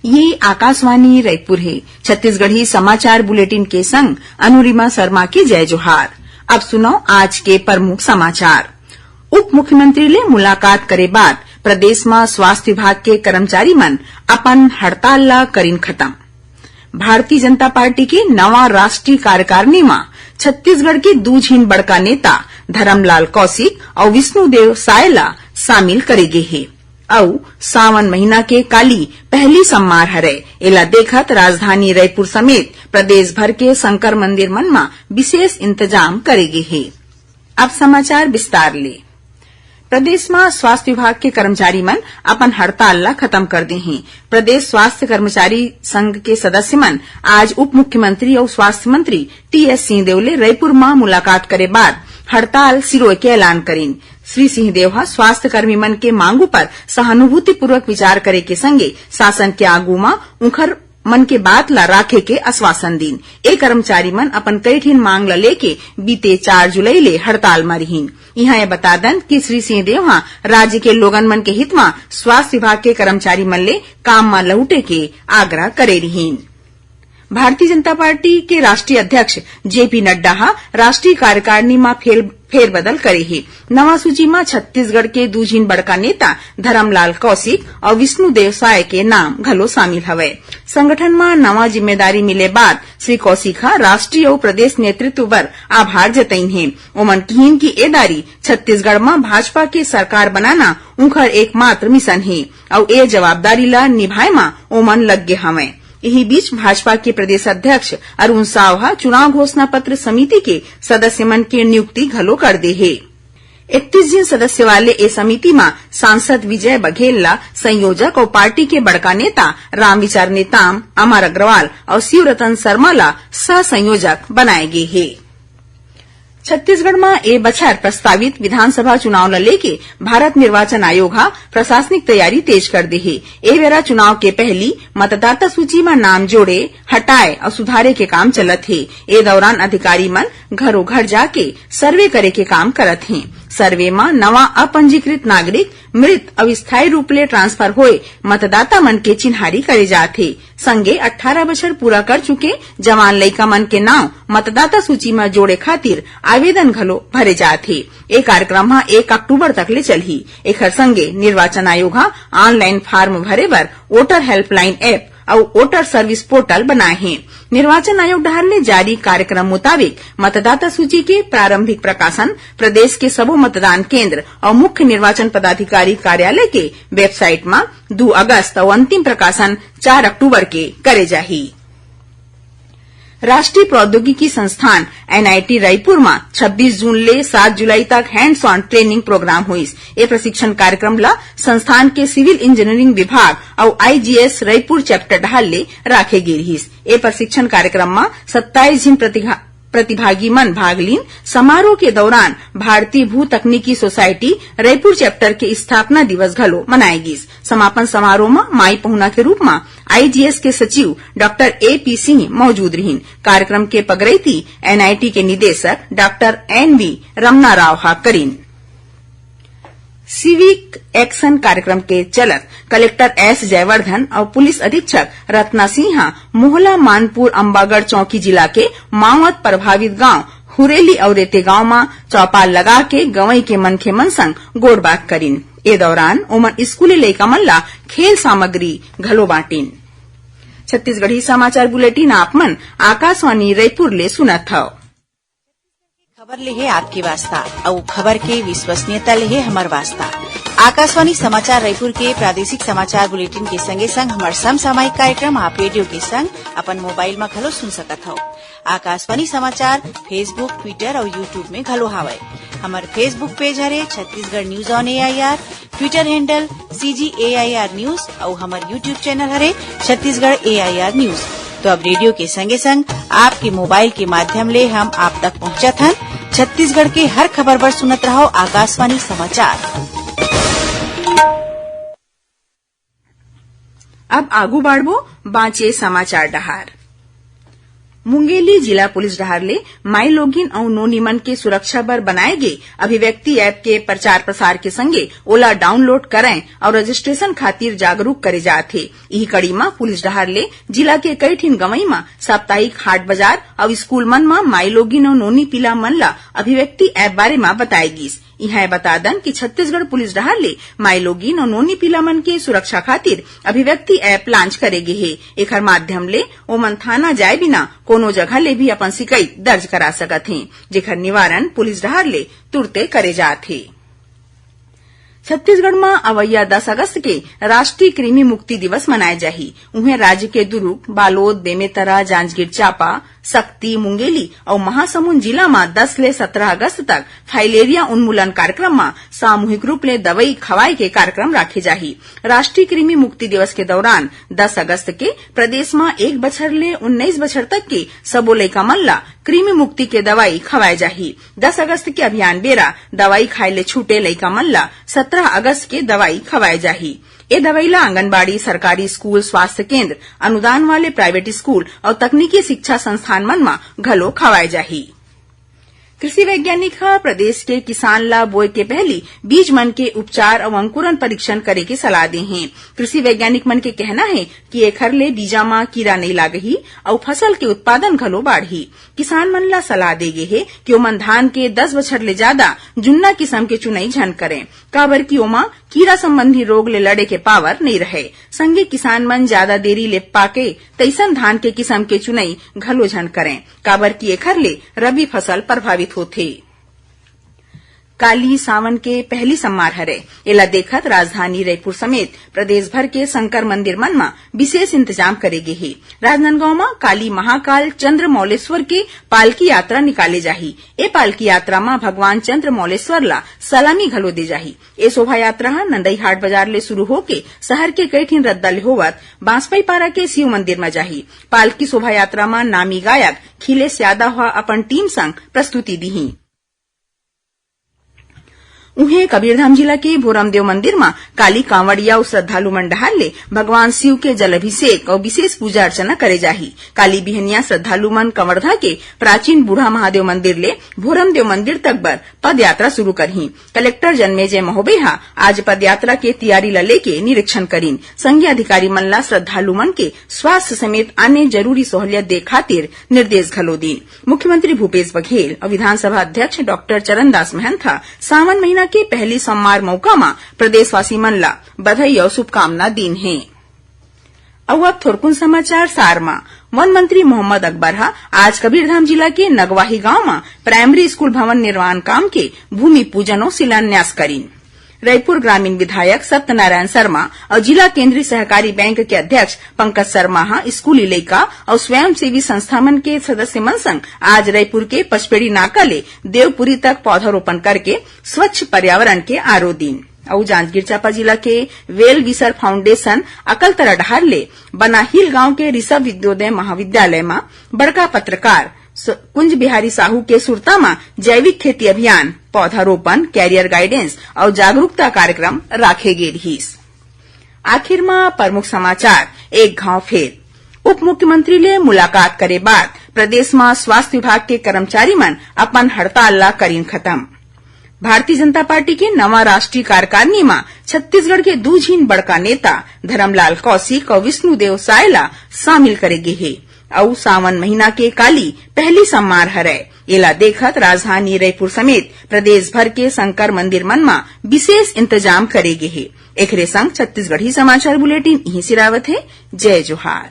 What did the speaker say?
ये आकाशवाणी रायपुर है। छत्तीसगढ़ी समाचार बुलेटिन के संग अनुरिमा शर्मा की जय जोहार। अब सुनो आज के प्रमुख समाचार। उप मुख्यमंत्री ले मुलाकात करे बाद प्रदेश में स्वास्थ्य विभाग के कर्मचारी मन अपन हड़ताल ला करीन खत्म। भारतीय जनता पार्टी की नवा राष्ट्रीय कार्यकारिणी में छत्तीसगढ़ के दू झीन बड़का नेता धरमलाल कौशिक और विष्णुदेव साय ला शामिल करेगे है। औ सावन महीना के काली पहली सम्मार हरे एला देखत राजधानी रायपुर समेत प्रदेश भर के शंकर मंदिर मन में विशेष इंतजाम करेगे है। अब समाचार विस्तार ले। प्रदेश में स्वास्थ्य विभाग के कर्मचारी मन अपन हड़ताल ला खत्म कर दे हैं। प्रदेश स्वास्थ्य कर्मचारी संघ के सदस्य मन आज उप मुख्यमंत्री और स्वास्थ्य मंत्री टीएस सिंहदेव ले रायपुर में मुलाकात करे बाद हड़ताल सिरोय के ऐलान करीन। श्री सिंहदेव स्वास्थ्य कर्मी मन के मांगों पर सहानुभूतिपूर्वक विचार करे के संगे शासन के आगू में उखर मन के बात ला राखे के आश्वासन दीन। ए कर्मचारी मन अपन कई ठीन मांग ला लेके बीते 4 जुलाई ले हड़ताल में रहीन। यहाँ ये बता दन कि श्री सिंहदेव राज्य के लोगन मन के हित में स्वास्थ्य विभाग के कर्मचारी मन ले काम में लौटे के आग्रह करे रहीन। भारतीय जनता पार्टी के राष्ट्रीय अध्यक्ष जेपी नड्डा राष्ट्रीय कार्यकारिणी में फेरबदल करे है। नवा सूची में छत्तीसगढ़ के दू झीन बड़का नेता धरमलाल कौशिक और विष्णुदेव साय के नाम घलो शामिल हवे। संगठन में नवा जिम्मेदारी मिले बाद श्री कौशिक राष्ट्रीय और प्रदेश नेतृत्व पर आभार जतईन है। ओमन कहीन की एदारी छत्तीसगढ़ में भाजपा के सरकार बनाना उनकर एकमात्र मिशन है और ए जवाबदारी ला निभाए में ओमन लगे हवे। यही बीच भाजपा के प्रदेश अध्यक्ष अरुण साव चुनाव घोषणा पत्र समिति के सदस्य मन की नियुक्ति घलो कर दे है। 31 जन सदस्य वाले ए समिति में सांसद विजय बघेल ला संयोजक और पार्टी के बड़का नेता रामविचार नेताम, अमर अग्रवाल और शिवरतन शर्मा ला सह संयोजक बनाए गए है। छत्तीसगढ़ में ए बछर प्रस्तावित विधानसभा चुनाव ल लेके भारत निर्वाचन आयोग प्रशासनिक तैयारी तेज कर दी है। ए बेरा चुनाव के पहली मतदाता सूची में नाम जोड़े, हटाए और सुधारे के काम चलत है। ए दौरान अधिकारी मन घरों घर जाके सर्वे करे के काम करत हैं। सर्वे में नवा अपंजीकृत नागरिक मृत अस्थायी रूप ले ट्रांसफर होए मतदाता मन के चिन्हारी करे जाथे। संगे 18 बछर पूरा कर चुके जवान लइका मन के नाम मतदाता सूची में जोड़े खातिर आवेदन घलो भरे जाथे। ए कार्यक्रम 1 अक्टूबर तक ले चलही। एखर संगे निर्वाचन आयोग ऑनलाइन फार्म भरे बर वोटर हेल्पलाइन ऐप और वोटर सर्विस पोर्टल बनाए हैं। निर्वाचन आयोग डहर ने जारी कार्यक्रम मुताबिक मतदाता सूची के प्रारंभिक प्रकाशन प्रदेश के सबो मतदान केंद्र और मुख्य निर्वाचन पदाधिकारी कार्यालय के वेबसाइट में 2 अगस्त और अंतिम प्रकाशन 4 अक्टूबर के करे जाही। राष्ट्रीय प्रौद्योगिकी संस्थान एनआईटी रायपुर में 26 जून ले 7 जुलाई तक हैंड्स ऑन ट्रेनिंग प्रोग्राम हुई। ये प्रशिक्षण कार्यक्रम ला संस्थान के सिविल इंजीनियरिंग विभाग और आईजीएस रायपुर चैप्टर ढाल ले राखे गे रहीस। ये प्रशिक्षण कार्यक्रम में 27 जन प्रतिभागी मन भाग लीन। समारोह के दौरान भारतीय भू तकनीकी सोसाइटी रायपुर चैप्टर के स्थापना दिवस घलो मनाए गिस। समापन समारोह में माई पहुना के रूप में आईजीएस के सचिव डॉक्टर एपी सिंह मौजूद रहीन। कार्यक्रम के पगरैती एनआईटी के निदेशक डॉक्टर एनवी रमना राव करीन। सिविक एक्शन कार्यक्रम के चलत कलेक्टर एस जयवर्धन और पुलिस अधीक्षक रत्ना सिंह मोहला मानपुर अम्बागढ़ चौकी जिला के माओवाद प्रभावित गांव हुरेली और रेते गांव में चौपाल लगा के गवई के मनखे मन संग गोड़बाग करीन। ए दौरान ओमन स्कूली लइका मन ला खेल सामग्री घलो बांटीन। छत्तीसगढ़ी समाचार बुलेटिन आप मन आकाशवाणी रायपुर ले सुनत हव। खबर ले है आपकी वास्ता और खबर के विश्वसनीयता ले है हमार वास्ता। आकाशवाणी समाचार रायपुर के प्रादेशिक समाचार बुलेटिन के संगे संग हमार समसामयिक कार्यक्रम आप रेडियो के संग अपन मोबाइल में घलो सुन सकत हो। आकाशवाणी समाचार फेसबुक, ट्विटर और यूट्यूब में घलो हावय। हमार फेसबुक पेज हरे Chhattisgarh news on AIR, Twitter handle CGAIR news और हमार यूट्यूब चैनल हरे छत्तीसगढ़ AIR न्यूज। तो अब रेडियो के संगे संग आपके मोबाइल के माध्यम ले हम आप तक पहुंचत हन। छत्तीसगढ़ के हर खबर पर सुनत रहो आकाशवाणी समाचार। अब आगू बाढ़बो बाँचे समाचार डहार। मुंगेली जिला पुलिस डहारले माई लोगिन और नो निमन के सुरक्षा बर बनाए गे अभिव्यक्ति ऐप के प्रचार प्रसार के संगे ओला डाउनलोड करें और रजिस्ट्रेशन खातिर जागरूक करे जाथे। यही कड़ी में पुलिस डहारले जिला के कई ठिन गवई में साप्ताहिक हाट बाजार और स्कूल मन में माई लोगिन और नोनी पीला मन ला अभिव्यक्ति ऐप बारे में बताए गिस। यहाँ बता दन कि छत्तीसगढ़ पुलिस डहारले माई लोगिन और नोनी पीला मन के सुरक्षा खातिर अभिव्यक्ति ऐप लॉन्च करेगे है। एकर माध्यम ले ओमन थाना जाए बिना कोनो जगह ले भी अपन शिकायत दर्ज करा सकत हैं, जेकर निवारण पुलिस डहारले तुरते करे जात हे। छत्तीसगढ़ में अवैया 10 अगस्त के राष्ट्रीय कृमि मुक्ति दिवस मनाए जाही। उन्हें राज्य के दुर्ग, बालोद, बेमेतरा, जांजगीर चांपा, सक्ती, मुंगेली और महासमुंद जिला में 10 ले 17 अगस्त तक फाइलेरिया उन्मूलन कार्यक्रम में सामूहिक रूप ले दवाई खवाए के कार्यक्रम राखे जाही। राष्ट्रीय कृमि मुक्ति दिवस के दौरान 10 अगस्त के प्रदेश में 1 बछर ले 19 बछर तक के सबो लइका मन ला कृमि मुक्ति के दवाई खवाए जाही। 10 अगस्त के अभियान बेरा दवाई खाए ले छूटे लइका मन ला 17 अगस्त के दवाई खवाए जाही। ए दवाई ला आंगनबाड़ी, सरकारी स्कूल, स्वास्थ्य केंद्र, अनुदान वाले प्राइवेट स्कूल और तकनीकी शिक्षा संस्थान मन में घलो खवाए जाही। कृषि वैज्ञानिक प्रदेश के किसान ला बोए के पहली बीज मन के उपचार और अंकुरन परीक्षण करे के सलाह दे हैं। कृषि वैज्ञानिक मन के कहना है कि एखर ले बीजा में कीड़ा नहीं लागही और फसल के उत्पादन घलो बाढ़ही। किसान मन ला सलाह देगे है कि ओमन धान के 10 बछर ले ज्यादा जुन्ना किस्म के चुनाई झन करें, काबर की ओमा कीड़ा संबंधी रोग ले लड़े के पावर नहीं रहे। संगे किसान मन ज्यादा देरी ले पाके तैसन धान के किस्म के चुनाई घलो झन करें, काबर की एखर ले रबी फसल प्रभावित होथे। काली सावन के पहली सम्मार हरे एला देखत राजधानी रायपुर समेत प्रदेश भर के शंकर मंदिर मन में विशेष इंतजाम करेगे है। राजनांदगांव में काली महाकाल चंद्रमौलेश्वर के पालकी यात्रा निकाले जाही। ए पालकी यात्रा में भगवान चंद्रमौलेश्वर ला सलामी घलो दे जाही। ए शोभा यात्रा नंदई हाट बाजार ले शुरू होके शहर के कई ठिन रद्दा ले होवत बांसपाई पारा के शिव मंदिर में जाही। पालकी शोभा यात्रा में नामी गायक खिलेश यादव अपन टीम संग प्रस्तुति दीही। उन्हें कबीरधाम जिला के भोरमदेव मंदिर में काली कांवड़िया और श्रद्धालु मन डहारले भगवान शिव के जलाभिषेक और विशेष पूजा अर्चना करे जाही। काली बिहनिया श्रद्धालु मन कंवरधा के प्राचीन बूढ़ा महादेव मंदिर ले भोरमदेव मंदिर तक बर पद यात्रा शुरू करही। कलेक्टर जन्मेजय महोबेहा आज पद यात्रा के तैयारी ला लेके निरीक्षण करीन। संघीय अधिकारी मन ला श्रद्धालु मन के स्वास्थ्य समेत अन्य जरूरी सहूलियत दे खातिर निर्देश घलो दीन। मुख्यमंत्री भूपेश बघेल और विधानसभा अध्यक्ष डॉक्टर चरणदास महंता सावन महीना के पहली सोमवार मौका में प्रदेशवासी मन ला बधाई और शुभकामना दीन है। अब थोरकुन समाचार सार में वन मंत्री मोहम्मद अकबर आज कबीरधाम जिला के नगवाही गांव में प्राइमरी स्कूल भवन निर्माण काम के भूमि पूजन और शिलान्यास करीन। रायपुर ग्रामीण विधायक सत्यनारायण शर्मा और जिला केंद्रीय सहकारी बैंक के अध्यक्ष पंकज शर्मा स्कूली लइका और स्वयंसेवी संस्था मन के सदस्य मन संग आज रायपुर के पचपेड़ी नाका ले देवपुरी तक पौधारोपण करके स्वच्छ पर्यावरण के आरो दीन। और जांजगीर चांपा जिला के वेल विसर फाउंडेशन अकलतरा डहार ले बनाहिल गांव के ऋषभ विद्योदय महाविद्यालय में बड़का पत्रकार कुंज बिहारी साहू के सुरता में जैविक खेती अभियान, पौधारोपण, कैरियर गाइडेंस और जागरूकता कार्यक्रम राखे गे रहीस। आखिर में प्रमुख समाचार एक घाव फेर उप मुख्यमंत्री ले मुलाकात करे बाद प्रदेश में स्वास्थ्य विभाग के कर्मचारी मन अपन हड़ताल ला करीन खत्म। भारतीय जनता पार्टी के नवा राष्ट्रीय कार्यकारिणी में छत्तीसगढ़ के दू झीन बड़का नेता धरमलाल कौशिक और विष्णुदेव साय ला शामिल करेगे है। और सावन महीना के काली पहली सम्मार हरे एला देखत राजधानी रायपुर समेत प्रदेश भर के शंकर मंदिर मन में विशेष इंतजाम करेगे है। एकरे संग छत्तीसगढ़ी समाचार बुलेटिन यहीं सिरावत है। जय जोहार।